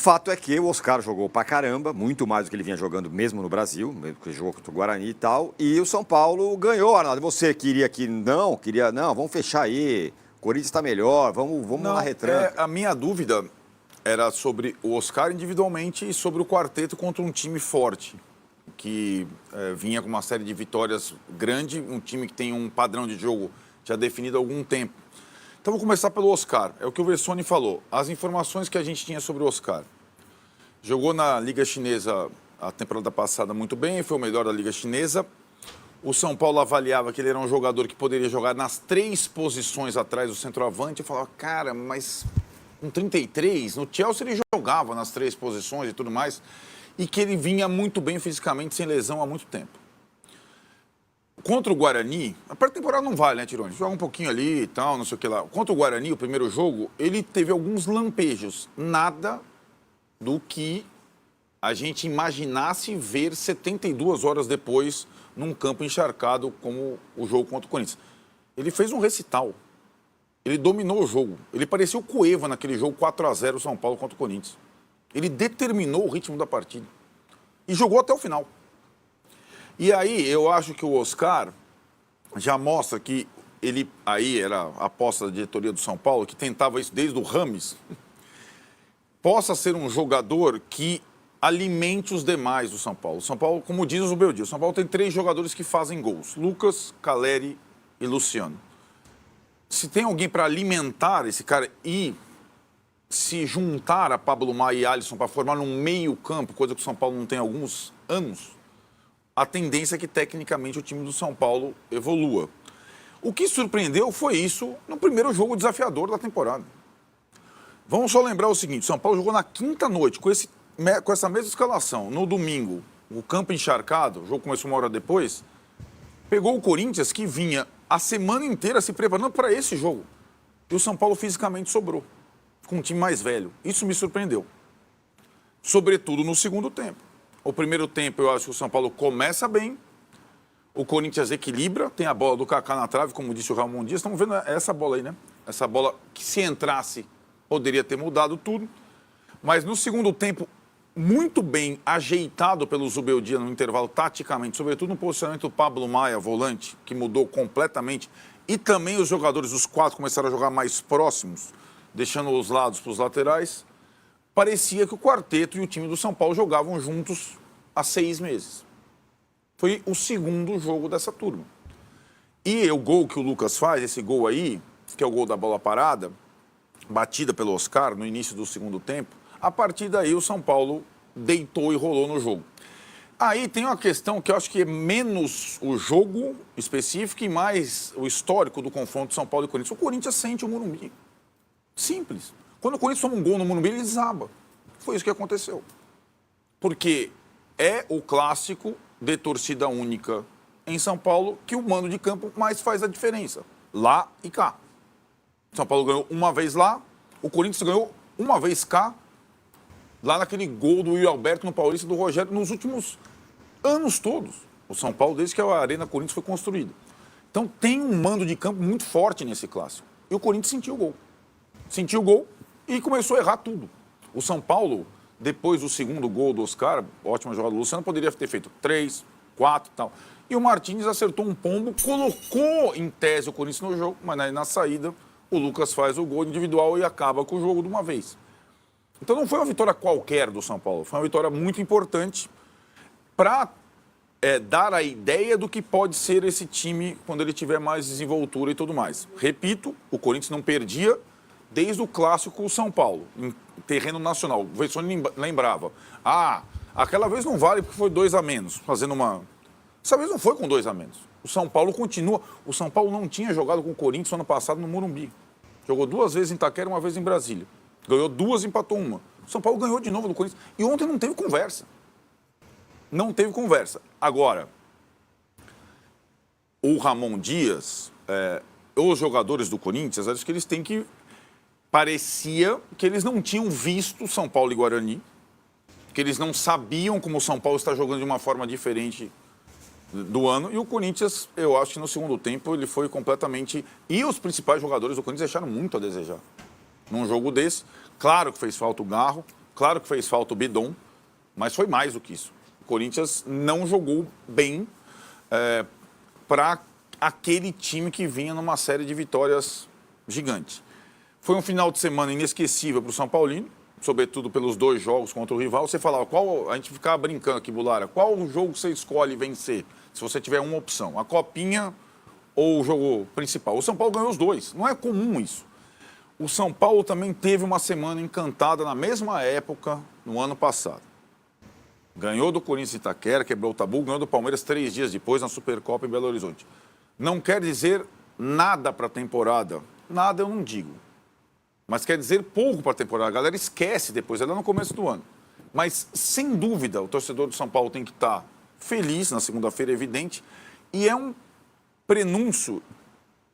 Fato é que o Oscar jogou pra caramba, muito mais do que ele vinha jogando mesmo no Brasil, mesmo que jogou contra o Guarani e tal, e o São Paulo ganhou, Arnaldo. Você queria que não, vamos fechar aí, o Corinthians está melhor, vamos na retranca. A minha dúvida era sobre o Oscar individualmente e sobre o quarteto contra um time forte, que vinha com uma série de vitórias grande, um time que tem um padrão de jogo já definido há algum tempo. Então, vou começar pelo Oscar. É o que o Vessone falou. As informações que a gente tinha sobre o Oscar. Jogou na Liga Chinesa a temporada passada muito bem, foi o melhor da Liga Chinesa. O São Paulo avaliava que ele era um jogador que poderia jogar nas 3 posições atrás do centroavante. Eu falava, cara, mas com 33, no Chelsea ele jogava nas 3 posições e tudo mais. E que ele vinha muito bem fisicamente, sem lesão há muito tempo. Contra o Guarani, a pré-temporada não vale, né, Tirone? Joga um pouquinho ali e tal, não sei o que lá. Contra o Guarani, o primeiro jogo, ele teve alguns lampejos. Nada do que a gente imaginasse ver 72 horas depois num campo encharcado como o jogo contra o Corinthians. Ele fez um recital. Ele dominou o jogo. Ele parecia o Cueva naquele jogo 4-0 São Paulo contra o Corinthians. Ele determinou o ritmo da partida. E jogou até o final. E aí, eu acho que o Oscar já mostra que ele, aí era a aposta da diretoria do São Paulo, que tentava isso desde o Rames, possa ser um jogador que alimente os demais do São Paulo. O São Paulo, como diz o Zubeldia, o São Paulo tem 3 jogadores que fazem gols: Lucas, Caleri e Luciano. Se tem alguém para alimentar esse cara e se juntar a Pablo Maia e Alisson para formar um meio campo, coisa que o São Paulo não tem há alguns anos, a tendência é que, tecnicamente, o time do São Paulo evolua. O que surpreendeu foi isso no primeiro jogo desafiador da temporada. Vamos só lembrar o seguinte, o São Paulo jogou na quinta noite, com essa mesma escalação. No domingo, o campo encharcado, o jogo começou 1 hora depois, pegou o Corinthians, que vinha a semana inteira se preparando para esse jogo. E o São Paulo fisicamente sobrou, com um time mais velho. Isso me surpreendeu. Sobretudo no segundo tempo. O primeiro tempo, eu acho que o São Paulo começa bem, o Corinthians equilibra, tem a bola do Kaká na trave, como disse o Ramon Dias. Estamos vendo essa bola aí, né? Essa bola que, se entrasse, poderia ter mudado tudo. Mas no segundo tempo, muito bem ajeitado pelo Zubeldia no intervalo, taticamente, sobretudo no posicionamento do Pablo Maia, volante, que mudou completamente. E também os jogadores, os 4, começaram a jogar mais próximos, deixando os lados para os laterais. Parecia que o quarteto e o time do São Paulo jogavam juntos há 6 meses. Foi o segundo jogo dessa turma. E o gol que o Lucas faz, esse gol aí, que é o gol da bola parada, batida pelo Oscar no início do segundo tempo, a partir daí o São Paulo deitou e rolou no jogo. Aí tem uma questão que eu acho que é menos o jogo específico e mais o histórico do confronto São Paulo e Corinthians. O Corinthians sente o Morumbi. Simples. Quando o Corinthians toma um gol no Morumbi, ele desaba. Foi isso que aconteceu. Porque é o clássico de torcida única em São Paulo que o mando de campo mais faz a diferença. Lá e cá. São Paulo ganhou uma vez lá, o Corinthians ganhou uma vez cá, lá naquele gol do Yuri Alberto no Paulista do Rogério, nos últimos anos todos. O São Paulo, desde que a Arena Corinthians foi construída. Então tem um mando de campo muito forte nesse clássico. E o Corinthians sentiu o gol. Sentiu o gol e começou a errar tudo. O São Paulo, depois do segundo gol do Oscar, ótima jogada do Luciano, poderia ter feito 3, 4 e tal. E o Martínez acertou um pombo, colocou em tese o Corinthians no jogo, mas aí na saída o Lucas faz o gol individual e acaba com o jogo de uma vez. Então não foi uma vitória qualquer do São Paulo, foi uma vitória muito importante para dar a ideia do que pode ser esse time quando ele tiver mais desenvoltura e tudo mais. Repito, o Corinthians não perdia desde o clássico com o São Paulo, em terreno nacional. O Vessone lembrava, aquela vez não vale porque foi 2 a menos, fazendo uma... Dessa vez não foi com 2 a menos. O São Paulo continua. O São Paulo não tinha jogado com o Corinthians ano passado no Morumbi. Jogou 2 vezes em Itaquera e 1 vez em Brasília. Ganhou 2, empatou 1. O São Paulo ganhou de novo do Corinthians. E ontem não teve conversa. Não teve conversa. Agora, o Ramon Dias, os jogadores do Corinthians, acho que eles têm que... Parecia que eles não tinham visto São Paulo e Guarani, que eles não sabiam como o São Paulo está jogando de uma forma diferente do ano. E o Corinthians, eu acho que no segundo tempo ele foi completamente... E os principais jogadores do Corinthians deixaram muito a desejar num jogo desse. Claro que fez falta o Garro, Claro que fez falta o Bidon, mas foi mais do que isso. O Corinthians não jogou bem para aquele time que vinha numa série de vitórias gigantes. Foi um final de semana inesquecível para o São Paulino, sobretudo pelos 2 jogos contra o rival. Você falava, a gente ficava brincando aqui, Bulara, qual jogo você escolhe vencer, se você tiver uma opção, a Copinha ou o jogo principal? O São Paulo ganhou os 2, não é comum isso. O São Paulo também teve uma semana encantada na mesma época, no ano passado. Ganhou do Corinthians Itaquera, quebrou o tabu, ganhou do Palmeiras 3 dias depois na Supercopa em Belo Horizonte. Não quer dizer nada para a temporada, nada eu não digo. Mas quer dizer pouco para a temporada. A galera esquece depois, ela é no começo do ano. Mas, sem dúvida, o torcedor do São Paulo tem que estar feliz na segunda-feira, é evidente. E é um prenúncio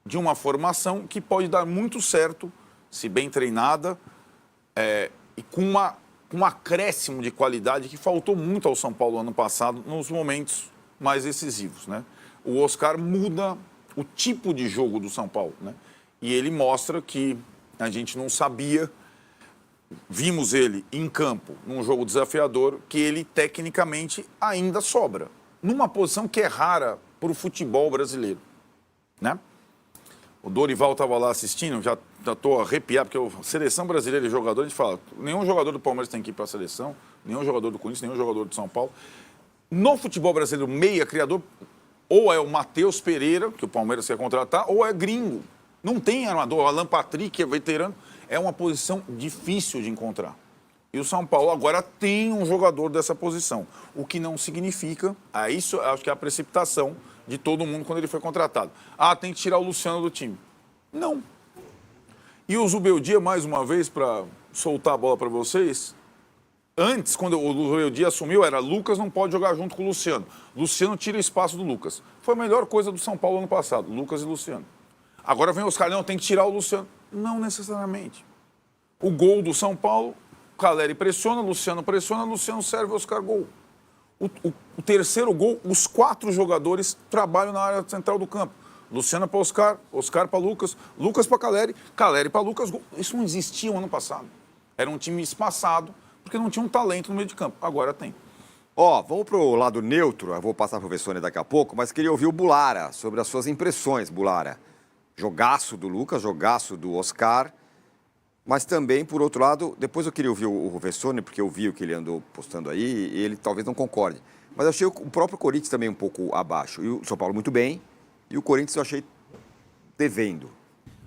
de uma formação que pode dar muito certo, se bem treinada, e com um acréscimo de qualidade que faltou muito ao São Paulo ano passado, nos momentos mais decisivos, né? O Oscar muda o tipo de jogo do São Paulo, né? E ele mostra que a gente não sabia, vimos ele em campo, num jogo desafiador, que ele tecnicamente ainda sobra, numa posição que é rara para o futebol brasileiro, né? O Dorival estava lá assistindo, já estou arrepiado, porque a seleção brasileira de jogador, a gente fala, nenhum jogador do Palmeiras tem que ir para a seleção, nenhum jogador do Corinthians, nenhum jogador do São Paulo. No futebol brasileiro, meia, criador, ou é o Matheus Pereira, que o Palmeiras quer contratar, ou é gringo. Não tem armador. O Alan Patrick, que é veterano, é uma posição difícil de encontrar. E o São Paulo agora tem um jogador dessa posição. O que não significa, isso acho que é a precipitação de todo mundo quando ele foi contratado. Tem que tirar o Luciano do time. Não. E o Zubeldia, mais uma vez, para soltar a bola para vocês, antes, quando o Zubeldia assumiu, era Lucas não pode jogar junto com o Luciano. Luciano tira espaço do Lucas. Foi a melhor coisa do São Paulo ano passado, Lucas e Luciano. Agora vem os caras, não, tem que tirar o Luciano. Não necessariamente. O gol do São Paulo, Caleri pressiona, Luciano serve, Oscar gol. O terceiro gol, os 4 jogadores trabalham na área central do campo. Luciano para Oscar, Oscar para Lucas, Lucas para Caleri, Caleri para Lucas. Gol. Isso não existia no ano passado. Era um time espaçado, porque não tinha um talento no meio de campo. Agora tem. Vamos para o lado neutro, eu vou passar para o Vessone daqui a pouco, mas queria ouvir o Bulara, sobre as suas impressões, Bulara. Jogaço do Lucas, jogaço do Oscar, mas também, por outro lado, depois eu queria ouvir o Vessone, porque eu vi o que ele andou postando aí, e ele talvez não concorde. Mas eu achei o próprio Corinthians também um pouco abaixo. E o São Paulo muito bem, e o Corinthians eu achei devendo.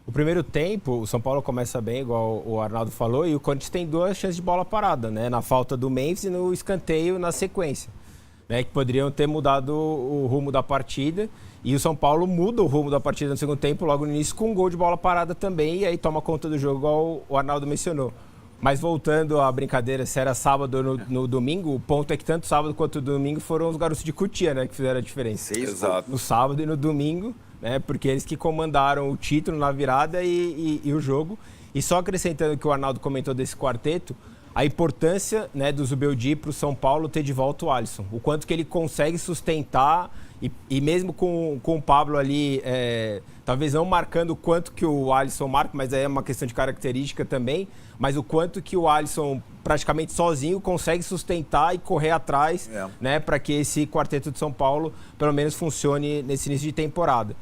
O primeiro tempo, o São Paulo começa bem, igual o Arnaldo falou, e o Corinthians tem 2 chances de bola parada, né? Na falta do Memphis e no escanteio na sequência, né? Que poderiam ter mudado o rumo da partida. E o São Paulo muda o rumo da partida no segundo tempo, logo no início, com um gol de bola parada também, e aí toma conta do jogo, igual o Arnaldo mencionou. Mas voltando à brincadeira, se era sábado ou no domingo, o ponto é que tanto sábado quanto domingo foram os garotos de Cotia, né, que fizeram a diferença. Exato. No sábado e no domingo, né, porque eles que comandaram o título na virada e o jogo. E só acrescentando o que o Arnaldo comentou desse quarteto, a importância, né, do Zubeldia para o São Paulo ter de volta o Alisson. O quanto que ele consegue sustentar e mesmo com o Pablo ali, talvez não marcando o quanto que o Alisson marca, mas aí é uma questão de característica também, mas o quanto que o Alisson praticamente sozinho consegue sustentar e correr atrás, né, para que esse quarteto de São Paulo pelo menos funcione nesse início de temporada.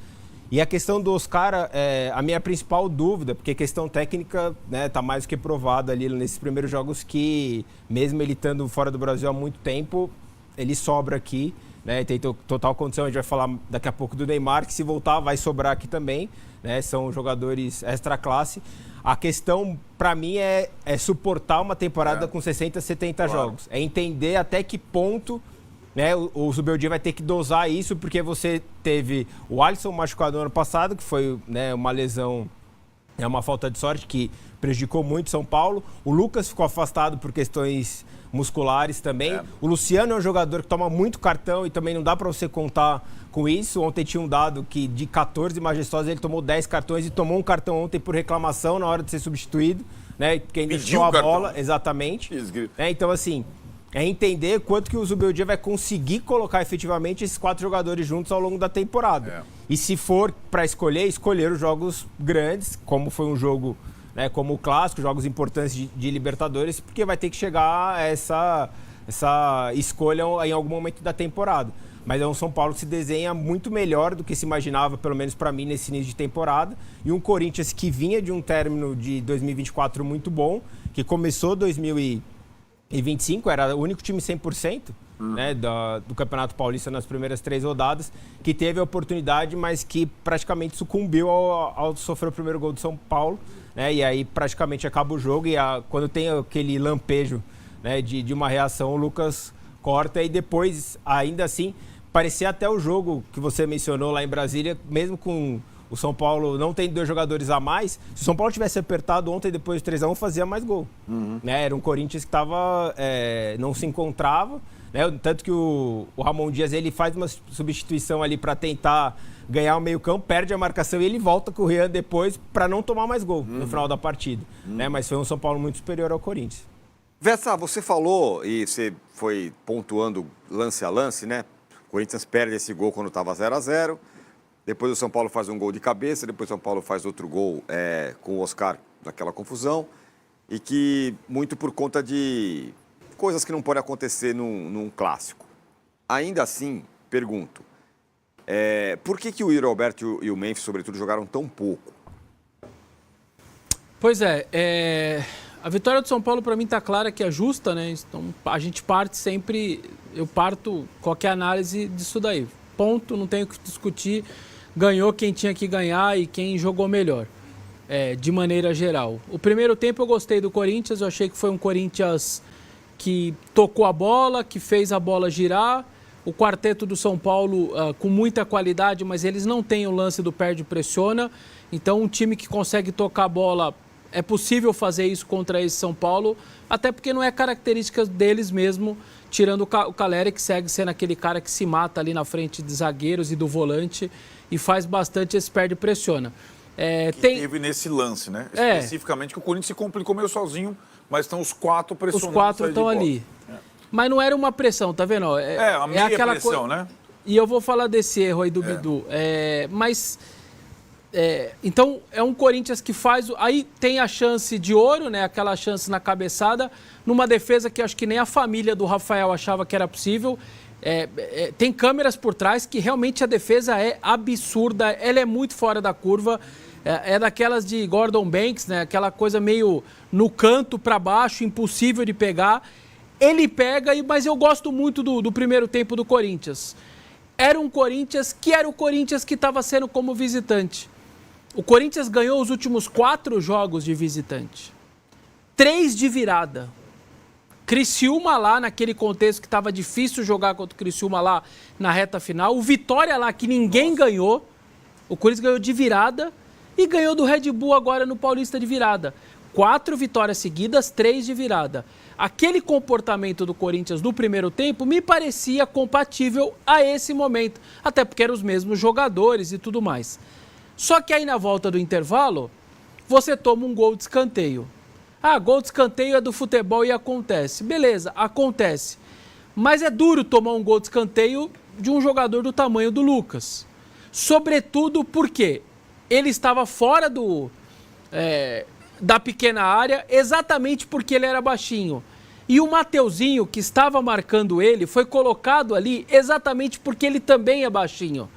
E a questão do Oscar, a minha principal dúvida, porque questão técnica, né, tá mais do que provado ali nesses primeiros jogos que, mesmo ele estando fora do Brasil há muito tempo, ele sobra aqui, né, tem total condição. A gente vai falar daqui a pouco do Neymar, que se voltar vai sobrar aqui também, né, são jogadores extra classe. A questão, para mim, é suportar uma temporada com 60, 70 jogos. É entender até que ponto, né, o Zubeldia vai ter que dosar isso, porque você teve o Alisson machucado no ano passado, que foi, né, uma lesão, uma falta de sorte que prejudicou muito São Paulo. O Lucas ficou afastado por questões musculares também. O Luciano é um jogador que toma muito cartão e também não dá para você contar com isso. Ontem tinha um dado que de 14 majestosos ele tomou 10 cartões e tomou um cartão ontem por reclamação na hora de ser substituído, né? Quem deixou a bola, exatamente. Então, assim, é entender quanto que o Zubeldia vai conseguir colocar efetivamente esses 4 jogadores juntos ao longo da temporada. E se for para escolher os jogos grandes, como foi um jogo, né, como o Clássico, jogos importantes de Libertadores, porque vai ter que chegar a essa escolha em algum momento da temporada. Mas é um São Paulo que se desenha muito melhor do que se imaginava, pelo menos para mim, nesse início de temporada. E um Corinthians que vinha de um término de 2024 muito bom, que começou 2025, era o único time 100%, né, do Campeonato Paulista nas primeiras 3 rodadas, que teve a oportunidade, mas que praticamente sucumbiu ao sofrer o primeiro gol do São Paulo, né, e aí praticamente acaba o jogo e quando tem aquele lampejo, né, de uma reação, o Lucas corta e depois, ainda assim, parecia até o jogo que você mencionou lá em Brasília, mesmo com o São Paulo não tem 2 jogadores a mais, se o São Paulo tivesse apertado ontem depois de 3-1, fazia mais gol. Né? Era um Corinthians que não se encontrava, né? Tanto que o Ramon Dias ele faz uma substituição ali para tentar ganhar o meio-campo, perde a marcação e ele volta com o Rian depois para não tomar mais gol no final da partida. Né? Mas foi um São Paulo muito superior ao Corinthians. Vessa, você falou e você foi pontuando lance a lance, né? O Corinthians perde esse gol quando estava 0-0. Depois o São Paulo faz um gol de cabeça, depois o São Paulo faz outro gol com o Oscar naquela confusão. E que muito por conta de coisas que não podem acontecer num clássico. Ainda assim, pergunto, por que o Yuri Alberto e o Memphis, sobretudo, jogaram tão pouco? Pois a vitória do São Paulo, para mim, está clara que é justa, né? Então, a gente parte sempre, eu parto qualquer análise disso daí. Ponto, não tenho o que discutir. Ganhou quem tinha que ganhar e quem jogou melhor, de maneira geral. O primeiro tempo eu gostei do Corinthians, eu achei que foi um Corinthians que tocou a bola, que fez a bola girar. O quarteto do São Paulo com muita qualidade, mas eles não têm o lance do perde-pressiona. Então, um time que consegue tocar a bola, é possível fazer isso contra esse São Paulo, até porque não é característica deles mesmo, tirando o Calera, que segue sendo aquele cara que se mata ali na frente de zagueiros e do volante e faz bastante esse perde-pressiona. Teve nesse lance, né? Especificamente que o Corinthians se complicou meio sozinho, mas estão os 4 pressionando. Os 4 estão ali. Mas não era uma pressão, tá vendo? A meia aquela pressão, né? E eu vou falar desse erro aí do Bidu. Então, é um Corinthians que faz... Aí tem a chance de ouro, né? Aquela chance na cabeçada, numa defesa que acho que nem a família do Rafael achava que era possível. Tem câmeras por trás que realmente a defesa é absurda, ela é muito fora da curva. É daquelas de Gordon Banks, né? Aquela coisa meio no canto para baixo, impossível de pegar. Ele pega, mas eu gosto muito do primeiro tempo do Corinthians. Era um Corinthians que estava sendo como visitante. O Corinthians ganhou os últimos 4 jogos de visitante. 3 de virada. Criciúma lá, naquele contexto que estava difícil jogar contra o Criciúma lá na reta final. O Vitória lá, que ninguém ganhou. O Corinthians ganhou de virada e ganhou do Red Bull agora no Paulista de virada. 4 vitórias seguidas, 3 de virada. Aquele comportamento do Corinthians no primeiro tempo me parecia compatível a esse momento. Até porque eram os mesmos jogadores e tudo mais. Só que aí na volta do intervalo, você toma um gol de escanteio. Gol de escanteio é do futebol e acontece. Beleza, acontece. Mas é duro tomar um gol de escanteio de um jogador do tamanho do Lucas. Sobretudo porque ele estava fora da pequena área, exatamente porque ele era baixinho. E o Mateuzinho, que estava marcando ele, foi colocado ali exatamente porque ele também é baixinho.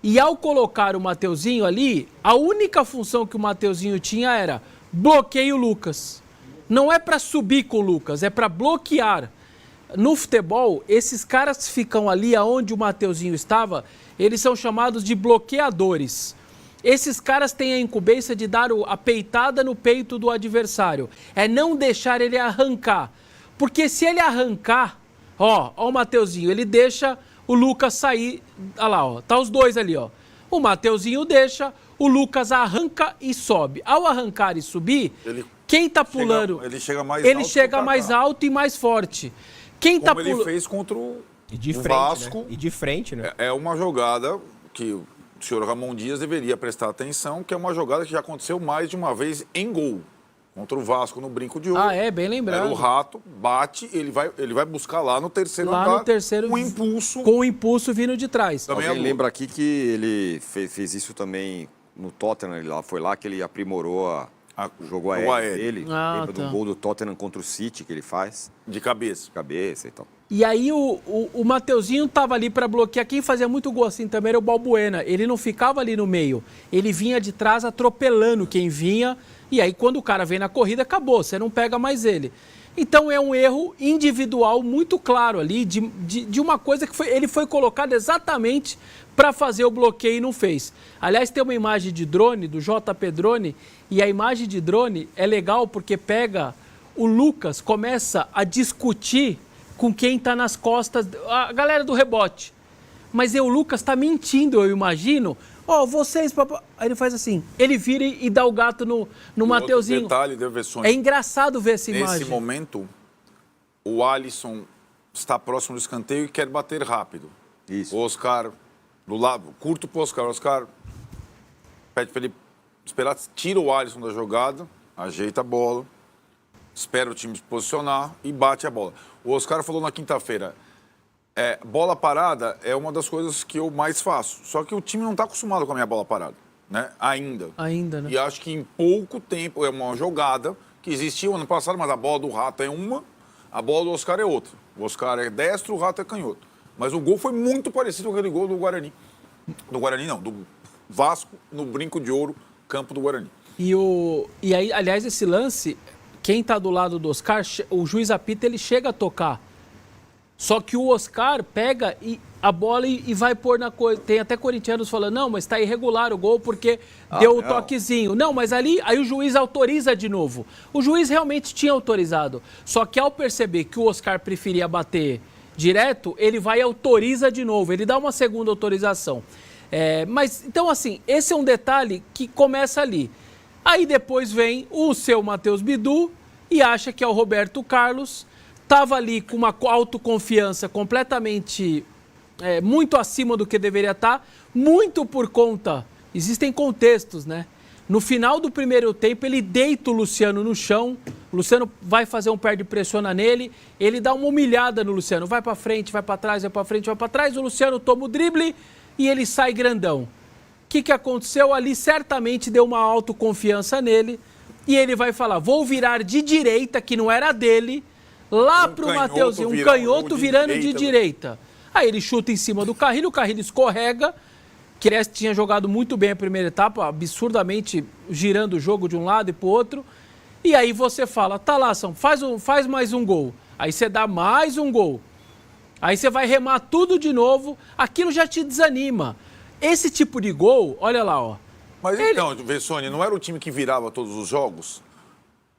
E ao colocar o Mateuzinho ali, a única função que o Mateuzinho tinha era bloqueio o Lucas. Não é para subir com o Lucas, é para bloquear. No futebol, esses caras que ficam ali aonde o Mateuzinho estava, eles são chamados de bloqueadores. Esses caras têm a incumbência de dar a peitada no peito do adversário. É não deixar ele arrancar. Porque se ele arrancar, ó o Mateuzinho, ele deixa o Lucas sair. Olha lá, ó, tá os dois ali, ó. O Mateuzinho deixa, o Lucas arranca e sobe. Ao arrancar e subir, quem tá pulando... Ele chega mais ele alto. Chega mais alto e mais forte. Quem Como ele fez contra o Vasco. Né? E de frente, né? É uma jogada que o senhor Ramon Dias deveria prestar atenção, que é uma jogada que já aconteceu mais de uma vez em gol. Contra o Vasco no Brinco de Ouro. Bem lembrado. Era o Rato, bate, ele vai buscar lá no terceiro lá andar. No terceiro, com impulso. Com o impulso vindo de trás. Também lembra aqui que ele fez isso também no Tottenham, foi lá que ele aprimorou O jogo aéreo dele. Lembra do gol do Tottenham contra o City que ele faz? De cabeça. Cabeça e tal. E aí o Mateuzinho tava ali para bloquear. Quem fazia muito gol assim também era o Balbuena. Ele não ficava ali no meio. Ele vinha de trás atropelando quem vinha. E aí quando o cara vem na corrida, acabou. Você não pega mais ele. Então é um erro individual muito claro ali de uma coisa que ele foi colocado exatamente para fazer o bloqueio e não fez. Aliás, tem uma imagem de drone, do JP Drone, e a imagem de drone é legal porque pega o Lucas, começa a discutir com quem está nas costas, a galera do rebote. Mas o Lucas está mentindo, eu imagino. Vocês... Aí ele faz assim, ele vira e dá o gato no Mateuzinho. Detalhe, é engraçado ver essa imagem. Nesse momento, o Alisson está próximo do escanteio e quer bater rápido. Isso. O Oscar, do lado, curto para o Oscar. O Oscar pede para ele esperar, tira o Alisson da jogada, ajeita a bola, espera o time se posicionar e bate a bola. O Oscar falou na quinta-feira, bola parada é uma das coisas que eu mais faço. Só que o time não está acostumado com a minha bola parada, né? Ainda, né? E acho que em pouco tempo é uma jogada que existiu ano passado, mas a bola do Rato é uma, a bola do Oscar é outra. O Oscar é destro, o Rato é canhoto. Mas o gol foi muito parecido com aquele gol do Guarani. Do Guarani não, do Vasco no Brinco de Ouro, campo do Guarani. E aí, aliás, esse lance, quem está do lado do Oscar, o juiz apita, ele chega a tocar. Só que o Oscar pega a bola e vai pôr na coisa. Tem até corintianos falando, não, mas está irregular o gol porque deu o toquezinho. Não, mas aí o juiz autoriza de novo. O juiz realmente tinha autorizado. Só que ao perceber que o Oscar preferia bater direto, ele vai e autoriza de novo. Ele dá uma segunda autorização. Mas, então, assim, esse é um detalhe que começa ali. Aí depois vem o seu Matheus Bidu e acha que é o Roberto Carlos. Estava ali com uma autoconfiança completamente muito acima do que deveria estar, muito por conta, existem contextos, né? No final do primeiro tempo, ele deita o Luciano no chão, o Luciano vai fazer um pé de pressiona nele, ele dá uma humilhada no Luciano, vai para frente, vai para trás, vai para frente, vai para trás, o Luciano toma o drible e ele sai grandão. O que aconteceu ali? Certamente deu uma autoconfiança nele e ele vai falar, vou virar de direita, que não era dele, lá pro Mateuzinho, um canhoto virando de direita. Aí ele chuta em cima do Carrilho, o Carrilho escorrega, que ele tinha jogado muito bem a primeira etapa, absurdamente girando o jogo de um lado e pro outro. E aí você fala, tá lá, São, faz mais um gol. Aí você dá mais um gol. Aí você vai remar tudo de novo, aquilo já te desanima. Esse tipo de gol, olha lá, ó. Mas então, Vessone, não era o time que virava todos os jogos?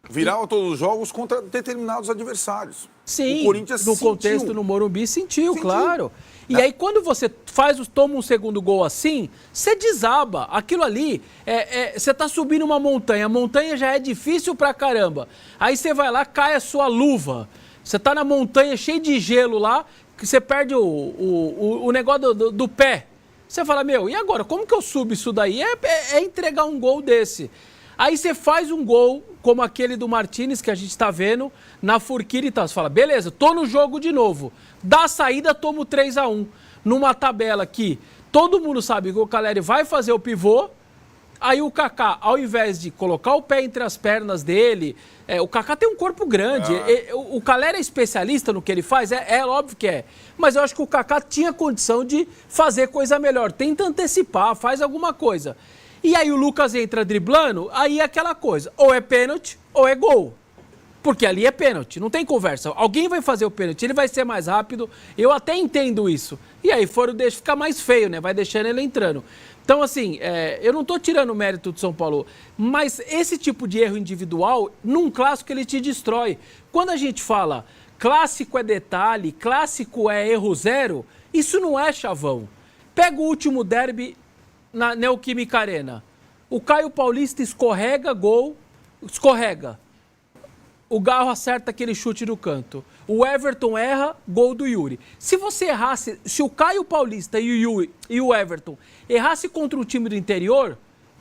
Virava todos os jogos contra determinados adversários. Sim, o Corinthians no contexto no Morumbi sentiu, claro. E aí quando você toma um segundo gol assim, você desaba. Aquilo ali, você tá subindo uma montanha, a montanha já é difícil pra caramba. Aí você vai lá, cai a sua luva. Você tá na montanha cheio de gelo lá, que você perde o negócio do pé. Você fala, e agora? Como que eu subo isso daí? É entregar um gol desse. Aí você faz um gol, como aquele do Martínez, que a gente tá vendo, na Furquira e tal. Você fala, beleza, tô no jogo de novo. Dá a saída, tomo 3-1. Numa tabela que todo mundo sabe que o Caleri vai fazer o pivô, aí o Kaká, ao invés de colocar o pé entre as pernas dele, o Kaká tem um corpo grande, o Caleri é especialista no que ele faz, é óbvio que é, mas eu acho que o Kaká tinha condição de fazer coisa melhor, tenta antecipar, faz alguma coisa. E aí o Lucas entra driblando, aí é aquela coisa, ou é pênalti ou é gol. Porque ali é pênalti, não tem conversa. Alguém vai fazer o pênalti, ele vai ser mais rápido, eu até entendo isso. E aí deixa ficar mais feio, né? Vai deixando ele entrando. Então, assim, eu não estou tirando o mérito do São Paulo, mas esse tipo de erro individual, num clássico, ele te destrói. Quando a gente fala clássico é detalhe, clássico é erro zero, isso não é chavão. Pega o último derby na Neoquímica Arena. O Caio Paulista escorrega, gol, escorrega. O Garro acerta aquele chute no canto. O Everton erra, gol do Yuri. Se você errasse, se o Caio Paulista e o Everton errasse contra o time do interior,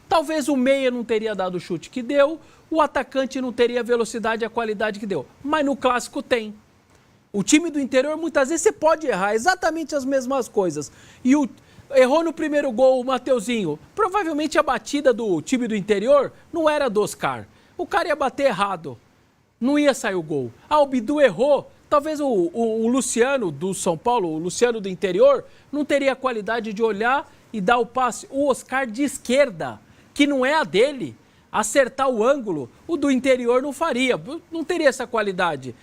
talvez o meia não teria dado o chute que deu, o atacante não teria a velocidade e a qualidade que deu. Mas no clássico tem. O time do interior, muitas vezes, você pode errar exatamente as mesmas coisas. Errou no primeiro gol o Mateuzinho. Provavelmente a batida do time do interior não era do Oscar. o cara ia bater errado. Não ia sair o gol. Ah, o Bidu errou. Talvez o Luciano do São Paulo, o Luciano do interior, não teria a qualidade de olhar e dar o passe. O Oscar de esquerda, que não é a dele, acertar o ângulo, o do interior não faria. Não teria essa qualidade.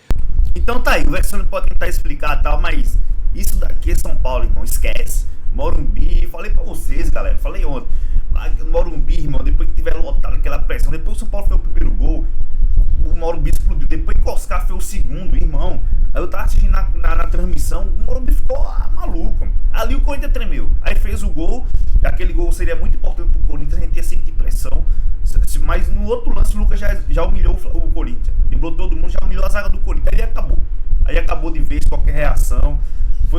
Então tá aí, o Verson pode tentar explicar e tal, mas isso daqui é São Paulo, irmão, esquece. Morumbi, falei pra vocês, galera, falei ontem. Morumbi, irmão, depois que tiver lotado aquela pressão, depois o São Paulo foi o primeiro gol, o Morumbi explodiu, depois que o Oscar foi o segundo, irmão. Aí eu tava assistindo na transmissão, o Morumbi ficou maluco. Ali o Corinthians tremeu, aí fez o gol, aquele gol seria muito importante pro Corinthians, a gente ia sentir pressão. Mas no outro lance, o Lucas já humilhou o Corinthians. Driblou todo mundo, já humilhou a zaga do Corinthians. Aí acabou. Aí acabou de vez qualquer reação.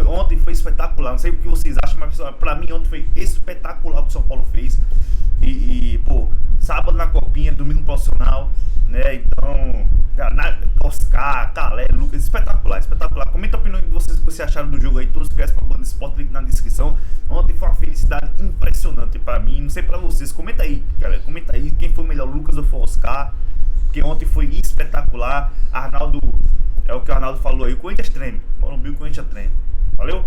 Ontem foi espetacular. Não sei o que vocês acham, mas pra mim ontem foi espetacular o que o São Paulo fez. Pô, sábado na Copinha, domingo no profissional, né? Então, Oscar, Calé, Lucas, espetacular, espetacular. Comenta a opinião de vocês que vocês acharam do jogo aí. Todos os pra Banda Esporte, link na descrição. Ontem foi uma felicidade impressionante pra mim. Não sei pra vocês. Comenta aí, galera. Comenta aí quem foi melhor, Lucas ou foi Oscar. Porque ontem foi espetacular. Arnaldo, é o que o Arnaldo falou aí. O Corinthians treme. Morumbi, o Corinthians treme. Valeu?